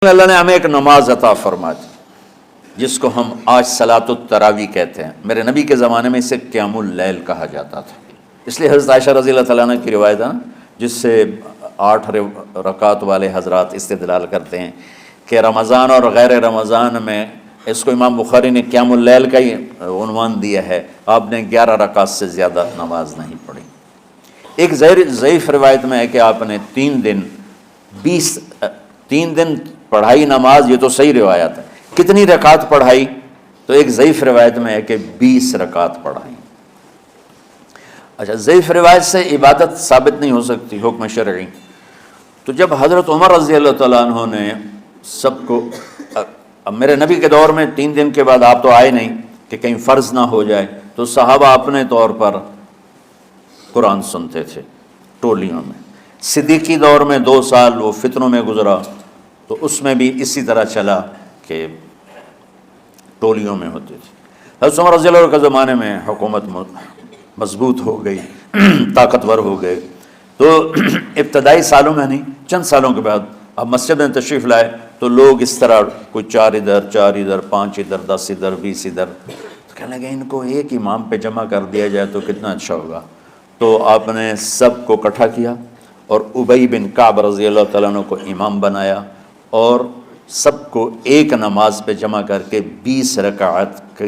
اللہ نے ہمیں ایک نماز عطا فرما دی جس کو ہم آج صلاۃ التراویح کہتے ہیں۔ میرے نبی کے زمانے میں اسے قیام اللیل کہا جاتا تھا، اس لیے حضرت عائشہ رضی اللہ تعالیٰ عنہ کی روایت ہے نا، جس سے 8 رکعت والے حضرات استدلال کرتے ہیں کہ رمضان اور غیر رمضان میں اس کو امام بخاری نے قیام اللیل کا ہی عنوان دیا ہے، آپ نے 11 رکعت سے زیادہ نماز نہیں پڑھی۔ ایک ضعیف روایت میں ہے کہ آپ نے 3 دن پڑھائی نماز، یہ تو صحیح روایت ہے۔ کتنی رکعت پڑھائی؟ تو ایک ضعیف روایت میں ہے کہ 20 رکعت پڑھائی۔ اچھا، ضعیف روایت سے عبادت ثابت نہیں ہو سکتی حکم شرعی۔ تو جب حضرت عمر رضی اللہ تعالیٰ عنہ نے سب کو، اب میرے نبی کے دور میں 3 دن کے بعد آپ تو آئے نہیں کہ کہیں فرض نہ ہو جائے، تو صحابہ اپنے طور پر قرآن سنتے تھے ٹولیوں میں۔ صدیقی دور میں 2 سال وہ فتنوں میں گزرا، تو اس میں بھی اسی طرح چلا کہ ٹولیوں میں ہوتے تھے۔ حضرت عمر رضی اللہ عنہ کے زمانے میں حکومت مضبوط ہو گئی، طاقتور ہو گئے، تو ابتدائی سالوں میں نہیں، چند سالوں کے بعد اب مسجد میں تشریف لائے تو لوگ اس طرح کوئی 4 ادھر 4 ادھر 5 ادھر 10 ادھر 20 ادھر، تو کہنے لگے ان کو ایک امام پہ جمع کر دیا جائے تو کتنا اچھا ہوگا۔ تو آپ نے سب کو اکٹھا کیا اور ابی بن کعب رضی اللہ تعالیٰ عنہ کو امام بنایا اور سب کو ایک نماز پہ جمع کر کے 20 رکعت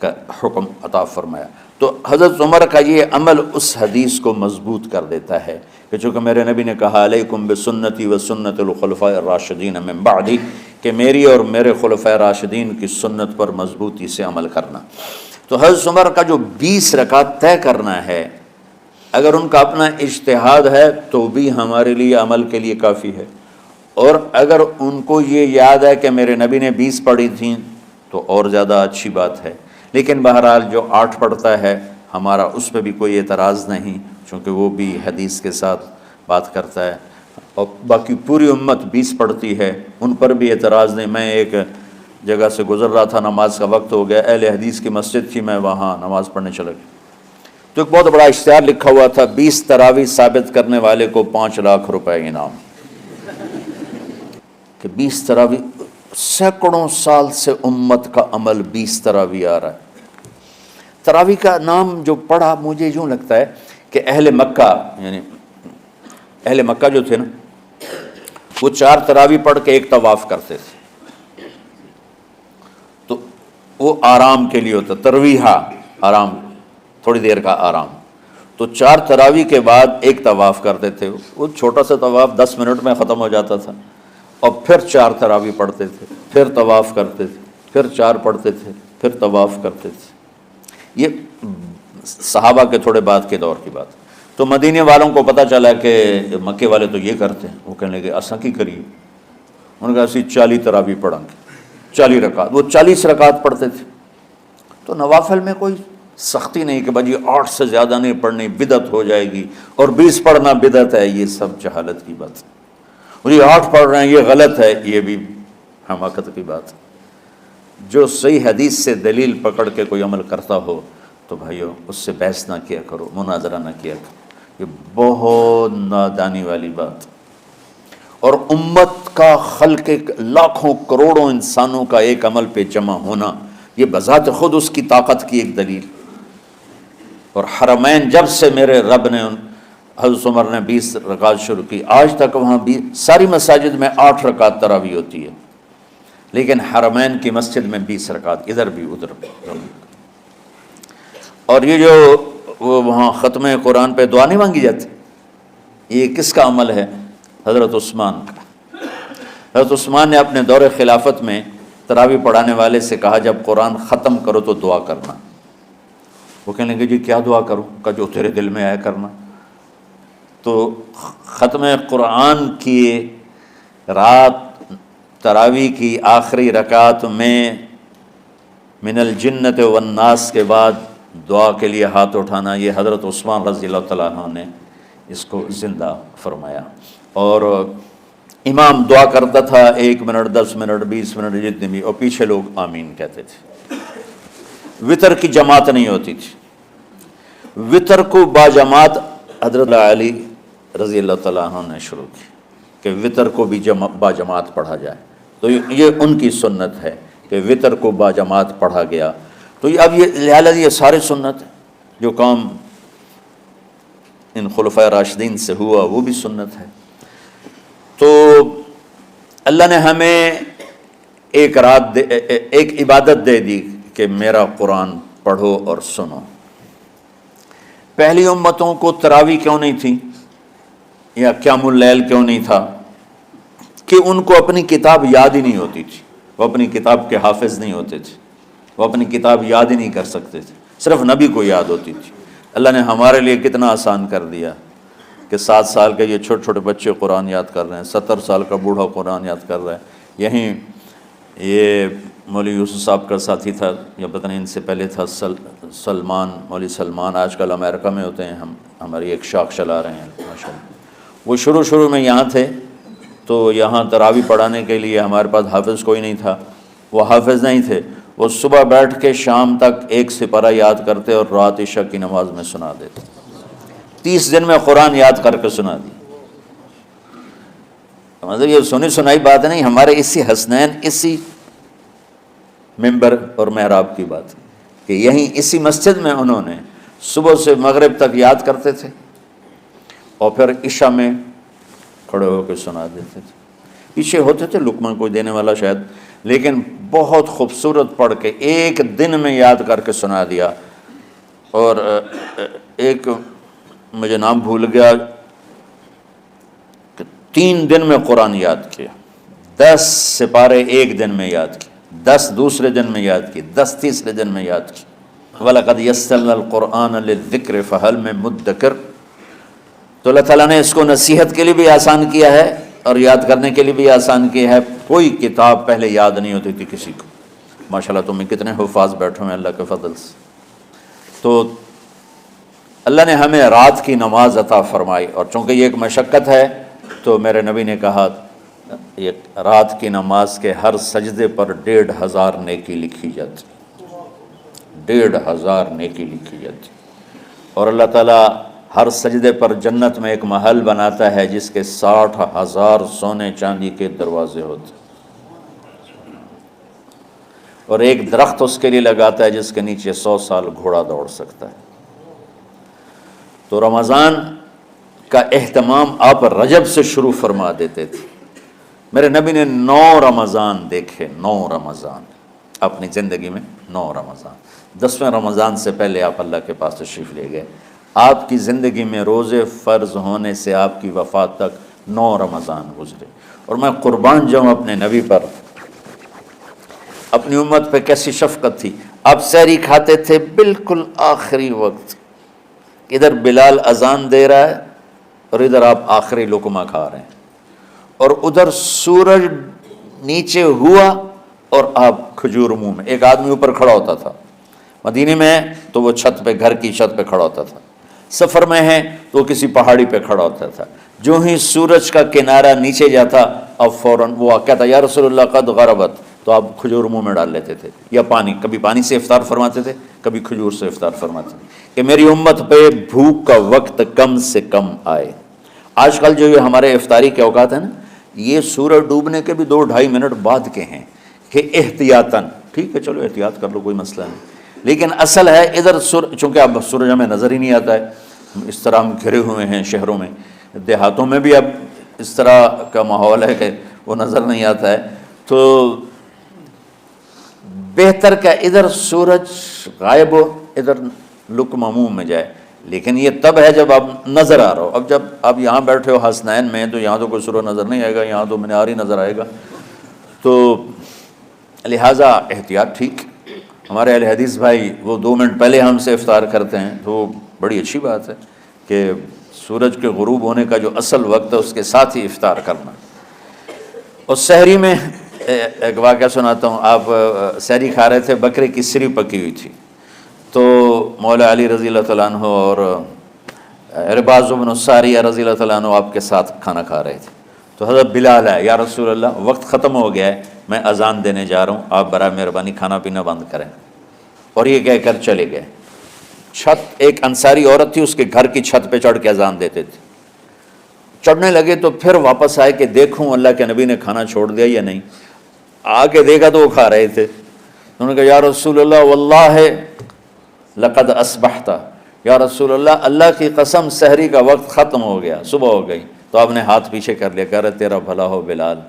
کا حکم عطا فرمایا۔ تو حضرت عمر کا یہ عمل اس حدیث کو مضبوط کر دیتا ہے کہ چونکہ میرے نبی نے کہا علیکم بسنتی و سنت الخلفاء الراشدین من بعدی، کہ میری اور میرے خلفاء راشدین کی سنت پر مضبوطی سے عمل کرنا۔ تو حضرت عمر کا جو 20 رکعت طے کرنا ہے، اگر ان کا اپنا اجتہاد ہے تو بھی ہمارے لیے عمل کے لیے کافی ہے، اور اگر ان کو یہ یاد ہے کہ میرے نبی نے 20 پڑھی تھیں تو اور زیادہ اچھی بات ہے۔ لیکن بہرحال جو 8 پڑھتا ہے ہمارا اس پہ بھی کوئی اعتراض نہیں، چونکہ وہ بھی حدیث کے ساتھ بات کرتا ہے، اور باقی پوری امت 20 پڑھتی ہے، ان پر بھی اعتراض نہیں۔ میں ایک جگہ سے گزر رہا تھا، نماز کا وقت ہو گیا، اہل حدیث کی مسجد تھی، میں وہاں نماز پڑھنے چلا گیا، تو ایک بہت بڑا اشتہار لکھا ہوا تھا، 20 تراویح ثابت کرنے والے کو 5 لاکھ روپے انعام۔ کہ 20 تراویح، سینکڑوں سال سے امت کا عمل 20 تراویح آ رہا ہے۔ تراویح کا نام جو پڑھا، مجھے یوں لگتا ہے کہ اہل مکہ، یعنی اہل مکہ جو تھے نا، وہ 4 تراویح پڑھ کے ایک طواف کرتے تھے، تو وہ آرام کے لیے ہوتا، ترویحہ آرام، تھوڑی دیر کا آرام۔ تو 4 تراویح کے بعد ایک طواف کرتے تھے، وہ چھوٹا سا طواف 10 منٹ میں ختم ہو جاتا تھا، اور پھر 4 تراویح پڑھتے تھے، پھر طواف کرتے تھے، پھر 4 پڑھتے تھے، پھر طواف کرتے تھے۔ یہ صحابہ کے تھوڑے بعد کے دور کی بات۔ تو مدینے والوں کو پتہ چلا کہ مکے والے تو یہ کرتے ہیں، وہ کہنے لگے اساں کی کریے، انہوں نے کہا اسی 40 تراویح پڑھیں گے، 40 رکعت، وہ 40 رکعت پڑھتے تھے۔ تو نوافل میں کوئی سختی نہیں کہ بھائی 8 سے زیادہ نہیں پڑھنی، بدعت ہو جائے گی، اور 20 پڑھنا بدعت ہے، یہ سب جہالت کی بات ہے۔ اور یہ 8 پڑھ رہے ہیں یہ غلط ہے، یہ بھی حماقت کی بات ہے۔ جو صحیح حدیث سے دلیل پکڑ کے کوئی عمل کرتا ہو تو بھائیو اس سے بحث نہ کیا کرو، مناظرہ نہ کیا کرو، یہ بہت نادانی والی بات۔ اور امت کا خلق، لاکھوں کروڑوں انسانوں کا ایک عمل پہ جمع ہونا، یہ بذات خود اس کی طاقت کی ایک دلیل۔ اور حرمین جب سے میرے رب نے حضرت عمر نے 20 رکعت شروع کی، آج تک وہاں بھی ساری مساجد میں 8 رکعت تراویح ہوتی ہے، لیکن حرمین کی مسجد میں 20 رکعت، ادھر بھی ادھر بھی۔ اور یہ جو وہ وہاں ختم قرآن پہ دعا نہیں مانگی جاتی، یہ کس کا عمل ہے؟ حضرت عثمان کا۔ حضرت عثمان نے اپنے دور خلافت میں تراویح پڑھانے والے سے کہا جب قرآن ختم کرو تو دعا کرنا۔ وہ کہنے لگے جی کیا دعا کروں؟ کہ جو تیرے دل میں آیا کرنا۔ تو ختم قرآن کی رات تراویح کی آخری رکعت میں من الجنت والناس کے بعد دعا کے لیے ہاتھ اٹھانا، یہ حضرت عثمان رضی اللہ تعالیٰ عنہ نے اس کو زندہ فرمایا۔ اور امام دعا کرتا تھا 1 منٹ 10 منٹ 20 منٹ جتنے بھی، اور پیچھے لوگ آمین کہتے تھے۔ وطر کی جماعت نہیں ہوتی تھی، وطر کو باجماعت حضرت علی رضی اللہ تعالیٰ عنہ نے شروع کی۔ کہ وطر کو بھی باجماعت پڑھا جائے، تو یہ ان کی سنت ہے کہ وطر کو باجماعت پڑھا گیا۔ تو اب یہ لہٰذا یہ سارے سنت جو کام ان خلفۂ راشدین سے ہوا وہ بھی سنت ہے۔ تو اللہ نے ہمیں ایک عبادت دے دی کہ میرا قرآن پڑھو اور سنو۔ پہلی امتوں کو تراویح کیوں نہیں تھی یا قیام اللیل کیوں نہیں تھا؟ کہ ان کو اپنی کتاب یاد ہی نہیں ہوتی تھی، وہ اپنی کتاب کے حافظ نہیں ہوتے تھے، وہ اپنی کتاب یاد ہی نہیں کر سکتے تھے، صرف نبی کو یاد ہوتی تھی۔ اللہ نے ہمارے لیے کتنا آسان کر دیا کہ 7 سال کے یہ چھوٹے چھوٹے بچے قرآن یاد کر رہے ہیں، 70 سال کا بوڑھا قرآن یاد کر رہا ہے۔ یہیں یہ مولوی یوسف صاحب کا ساتھی تھا یا پتہ نہیں ان سے پہلے تھا سلمان، مولوی سلمان، آج کل امریکہ میں ہوتے ہیں، ہماری ایک شاخ چلا رہے ہیں ماشاءاللہ۔ وہ شروع میں یہاں تھے تو یہاں تراویح پڑھانے کے لیے ہمارے پاس حافظ کوئی نہیں تھا، وہ حافظ نہیں تھے، وہ صبح بیٹھ کے شام تک ایک سپارہ یاد کرتے اور رات عشاء کی نماز میں سنا دیتے۔ 30 دن میں قرآن یاد کر کے سنا دی۔ مطلب یہ سنی سنائی بات نہیں، ہمارے اسی حسنین، اسی ممبر اور محراب کی بات کہ یہیں اسی مسجد میں انہوں نے صبح سے مغرب تک یاد کرتے تھے اور پھر عشاء میں کھڑے ہو کے سنا دیتے تھے۔ پیچھے ہوتے تھے لقمہ کوئی دینے والا شاید، لیکن بہت خوبصورت پڑھ کے ایک دن میں یاد کر کے سنا دیا۔ اور ایک مجھے نام بھول گیا کہ 3 دن میں قرآن یاد کیا، 10 سپارے ایک دن میں یاد کیے، 10 دوسرے دن میں یاد کیے، 10 تیسرے دن میں یاد کیے۔ وَلَقَدْ يَسَّرْنَا الْقُرْآنَ لِلذِّكْرِ فَهَلْ مِن مُدَّكِرٍ۔ تو اللہ تعالیٰ نے اس کو نصیحت کے لیے بھی آسان کیا ہے اور یاد کرنے کے لیے بھی آسان کیا ہے۔ کوئی کتاب پہلے یاد نہیں ہوتی تھی کسی کو، ماشاءاللہ تمہیں کتنے حفاظ بیٹھے ہیں اللہ کے فضل سے۔ تو اللہ نے ہمیں رات کی نماز عطا فرمائی، اور چونکہ یہ ایک مشقت ہے تو میرے نبی نے کہا یہ رات کی نماز کے ہر سجدے پر 1500 نیکی لکھی جاتی، 1500 نیکی لکھی جاتی۔ اور اللہ تعالیٰ ہر سجدے پر جنت میں ایک محل بناتا ہے جس کے 60,000 سونے چاندی کے دروازے ہوتے ہیں، اور ایک درخت اس کے لیے لگاتا ہے جس کے نیچے 100 سال گھوڑا دوڑ سکتا ہے۔ تو رمضان کا اہتمام آپ رجب سے شروع فرما دیتے تھے۔ میرے نبی نے 9 رمضان دیکھے، 9 رمضان اپنی زندگی میں، 9 رمضان۔ 10ویں رمضان سے پہلے آپ اللہ کے پاس تشریف لے گئے۔ آپ کی زندگی میں روزے فرض ہونے سے آپ کی وفات تک 9 رمضان گزرے، اور میں قربان جاؤں اپنے نبی پر، اپنی امت پہ کیسی شفقت تھی۔ آپ سحری کھاتے تھے بالکل آخری وقت، ادھر بلال اذان دے رہا ہے اور ادھر آپ آخری لقمہ کھا رہے ہیں، اور ادھر سورج نیچے ہوا اور آپ کھجور منہ میں۔ ایک آدمی اوپر کھڑا ہوتا تھا مدینے میں تو وہ چھت پہ، گھر کی چھت پہ کھڑا ہوتا تھا، سفر میں ہے تو وہ کسی پہاڑی پہ کھڑا ہوتا تھا۔ جو ہی سورج کا کنارہ نیچے جاتا اب فوراً وہ کہتا یا رسول اللہ قد غربت، تو آپ کھجور منہ میں ڈال لیتے تھے، یا پانی، کبھی پانی سے افطار فرماتے تھے، کبھی کھجور سے افطار فرماتے تھے کہ میری امت پہ بھوک کا وقت کم سے کم آئے۔ آج کل جو یہ ہمارے افطاری کے اوقات ہیں نا، یہ سورج ڈوبنے کے بھی 2-2.5 منٹ بعد کے ہیں کہ احتیاطاً، ٹھیک ہے چلو احتیاط کر لو کوئی مسئلہ نہیں، لیکن اصل ہے ادھر چونکہ اب سورج ہمیں نظر ہی نہیں آتا ہے، اس طرح ہم گھرے ہوئے ہیں شہروں میں، دیہاتوں میں بھی اب اس طرح کا ماحول ہے کہ وہ نظر نہیں آتا ہے، تو بہتر کہ ادھر سورج غائب ہو ادھر لقمہ منہ میں جائے۔ لیکن یہ تب ہے جب آپ نظر آ رہا ہو۔ اب جب آپ یہاں بیٹھے ہو حسنین میں تو یہاں تو کوئی سورج نظر نہیں آئے گا، یہاں تو منار ہی نظر آئے گا، تو لہٰذا احتیاط ٹھیک۔ ہمارے اہل حدیث بھائی وہ 2 منٹ پہلے ہم سے افطار کرتے ہیں، تو بڑی اچھی بات ہے کہ سورج کے غروب ہونے کا جو اصل وقت ہے اس کے ساتھ ہی افطار کرنا۔ اور سحری میں ایک واقعہ سناتا ہوں، آپ سحری کھا رہے تھے، بکرے کی سری پکی ہوئی تھی، تو مولا علی رضی اللہ تعالیٰ عنہ اور عرباض بن ساریہ رضی اللہ تعالیٰ عنہ آپ کے ساتھ کھانا کھا رہے تھے، تو حضرت بلال ہے، یا رسول اللہ وقت ختم ہو گیا ہے، میں اذان دینے جا رہا ہوں، آپ برائے مہربانی کھانا پینا بند کریں، اور یہ کہہ کر چلے گئے۔ چھت، ایک انصاری عورت تھی، اس کے گھر کی چھت پہ چڑھ کے اذان دیتے تھے، چڑھنے لگے تو پھر واپس آئے کہ دیکھوں اللہ کے نبی نے کھانا چھوڑ دیا یا نہیں. آ کے دیکھا تو وہ کھا رہے تھے. انہوں نے کہا یا رسول اللہ واللہ لقد اصبحت، یا رسول اللہ اللہ کی قسم سحری کا وقت ختم ہو گیا، صبح ہو گئی. تو آپ نے ہاتھ پیچھے کر لیا، کہہ رہے تیرا بھلا ہو بلال،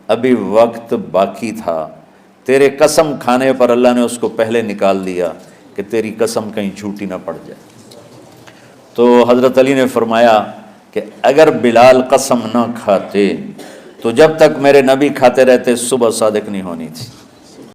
ابھی وقت باقی تھا، تیرے قسم کھانے پر اللہ نے اس کو پہلے نکال دیا کہ تیری قسم کہیں جھوٹی نہ پڑ جائے. تو حضرت علی نے فرمایا کہ اگر بلال قسم نہ کھاتے تو جب تک میرے نبی کھاتے رہتے صبح صادق نہیں ہونی تھی.